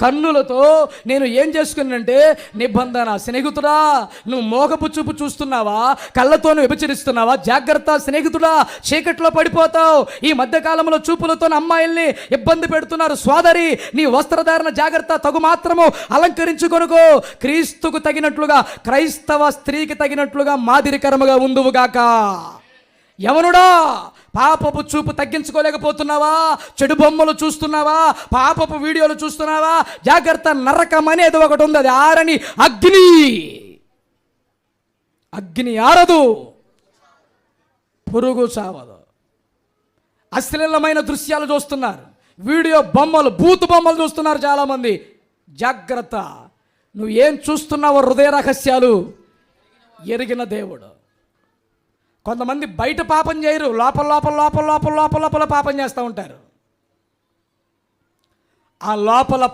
కన్నులతో నేను ఏం చేసుకున్నానంటే, నిబంధన స్నేహితుడా, నువ్వు మోగపు చూపు చూస్తున్నావా, కళ్ళతో నువ్వు వ్యభిచరిస్తున్నావా, జాగ్రత్త స్నేహితుడా, చీకట్లో పడిపోతావు. ఈ మధ్యకాలంలో చూపులతో అమ్మాయిల్ని ఇబ్బంది పెడుతున్నారు. సోదరి, నీ వస్త్రధారణ జాగ్రత్త, తగు మాత్రము అలంకరించుకొనుకో, క్రీస్తుకు తగినట్లుగా, క్రైస్తవ స్త్రీకి తగినట్లుగా మాదిరికరముగా ఉందువుగాక. యవనుడా, పాపపు చూపు తగ్గించుకోలేకపోతున్నావా, చెడు బొమ్మలు చూస్తున్నావా, పాపపు వీడియోలు చూస్తున్నావా, జాగ్రత్త, నరకం అనేది ఒకటి ఉంది. అది ఆరని అగ్ని. అగ్ని ఆరదు, పురుగు చావదు. అశ్లీలమైన దృశ్యాలు చూస్తున్నారు, వీడియో బొమ్మలు, బూతు బొమ్మలు చూస్తున్నారు చాలామంది. జాగ్రత్త, నువ్వు ఏం చూస్తున్నావో హృదయ రహస్యాలు ఎరిగిన దేవుడు. కొంతమంది బయట పాపం చేయరు, లోపల లోపల లోపల లోపల లోపల లోపల పాపం చేస్తూ ఉంటారు. ఆ లోపల